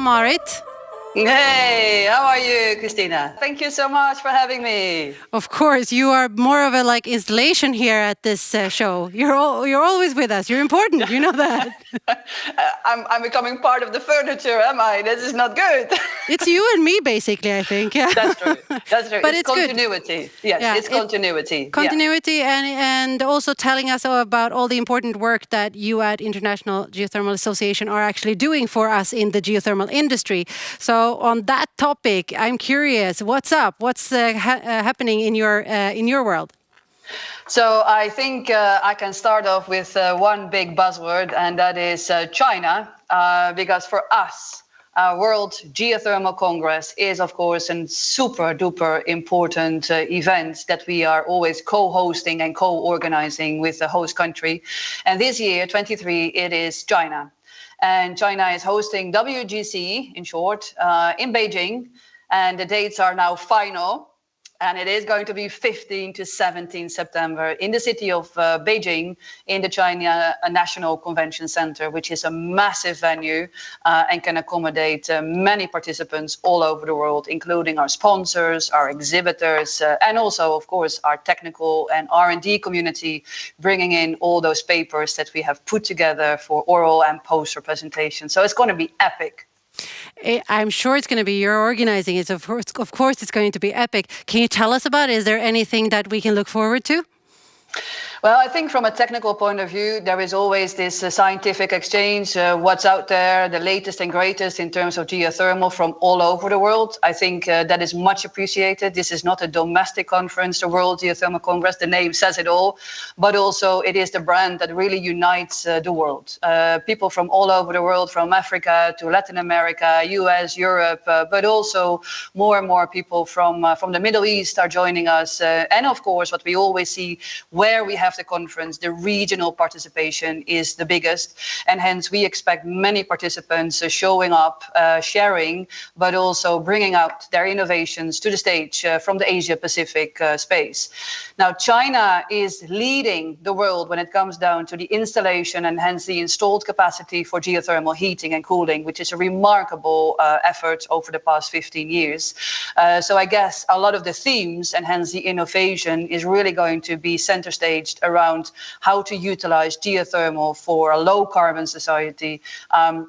Marit. Hey, how are you, Kristina? Thank you so much for having me. Of course, you are more of a installation here at this show. You're always with us. You're important. You know that. I'm becoming part of the furniture, am I? This is not good. It's you and me, basically, I think. Yeah. That's true. That's true. But it's continuity. Good. Yes, Yeah, it's continuity. Continuity and also telling us about all the important work that you at International Geothermal Association are actually doing for us in the geothermal industry. So on that topic, I'm curious, what's up? What's happening in your world? So I think I can start off with one big buzzword, and that is China, because for us, World Geothermal Congress is, of course, a super duper important event that we are always co-hosting and co-organizing with the host country. And this year, 23, it is China. And China is hosting WGC, in short, in Beijing. And the dates are now final. And it is going to be 15 to 17 September in the city of Beijing in the China National Convention Center, which is a massive venue and can accommodate many participants all over the world, including our sponsors, our exhibitors, and also, of course, our technical and R&D community, bringing in all those papers that we have put together for oral and poster presentation. So it's going to be epic. I'm sure it's going to be you're organizing it. Of course, it's going to be epic. Can you tell us about it? Is there anything that we can look forward to? Well, I think from a technical point of view, there is always this scientific exchange, what's out there, the latest and greatest in terms of geothermal from all over the world. I think that is much appreciated. This is not a domestic conference, the World Geothermal Congress, the name says it all, but also it is the brand that really unites the world. People from all over the world, from Africa to Latin America, US, Europe, but also more and more people from the Middle East are joining us. And of course, what we always see where we have the conference, the regional participation is the biggest, and hence we expect many participants showing up, sharing, but also bringing out their innovations to the stage from the Asia Pacific space. Now, China is leading the world when it comes down to the installation and hence the installed capacity for geothermal heating and cooling, which is a remarkable effort over the past 15 years. So I guess a lot of the themes and hence the innovation is really going to be center staged around how to utilize geothermal for a low carbon society,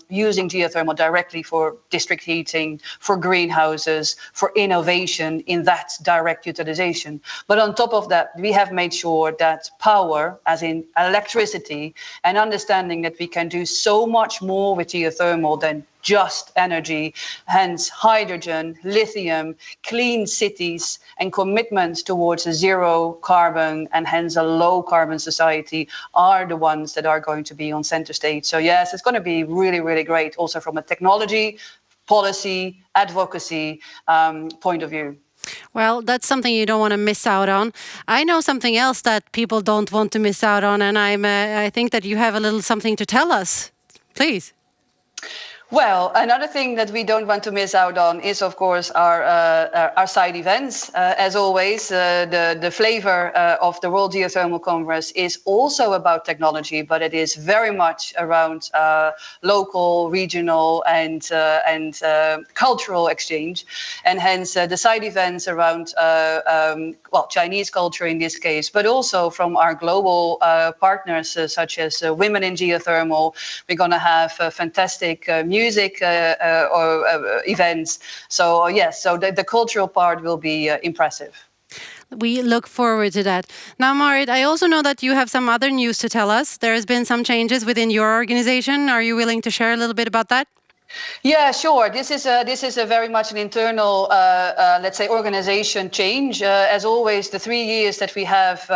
using geothermal directly for district heating, for greenhouses, for innovation in that direct utilization. But on top of that, we have made sure that power, as in electricity, and understanding that we can do so much more with geothermal than just energy, hence hydrogen, lithium, clean cities, and commitments towards a zero carbon and hence a low carbon society are the ones that are going to be on center stage. So yes, it's going to be really, really great also from a technology, policy, advocacy point of view. Well, that's something you don't want to miss out on. I know something else that people don't want to miss out on, and I think that you have a little something to tell us. Please. Well, another thing that we don't want to miss out on is, of course, our side events. As always, the flavor of the World Geothermal Congress is also about technology, but it is very much around local, regional, and cultural exchange, and hence the side events around Chinese culture in this case, but also from our global partners such as Women in Geothermal. We're going to have fantastic music events. So yes, so the cultural part will be impressive. We look forward to that. Now, Marit, I also know that you have some other news to tell us. There has been some changes within your organization. Are you willing to share a little bit about that? Yeah, sure. This is a very much an internal, let's say, organization change. As always, the 3 years that we have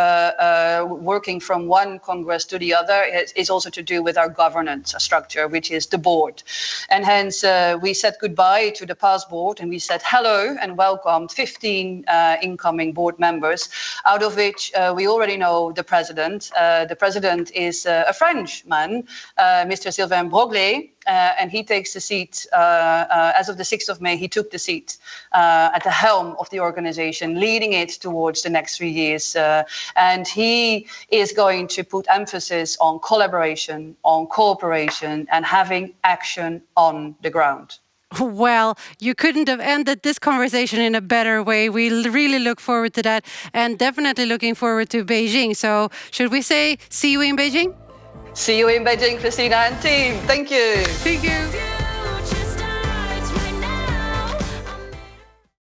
working from one Congress to the other is also to do with our governance structure, which is the board. And hence, we said goodbye to the past board and we said hello and welcomed 15 incoming board members, out of which we already know the president. The president is a Frenchman, Mr. Sylvain Broglet. And he takes the seat as of the 6th of May. He took the seat at the helm of the organization, leading it towards the next 3 years. And he is going to put emphasis on collaboration, on cooperation, and having action on the ground. Well, you couldn't have ended this conversation in a better way. We really look forward to that, and definitely looking forward to Beijing. So should we say see you in Beijing? See you in Beijing, Kristina and team. Thank you. Thank you.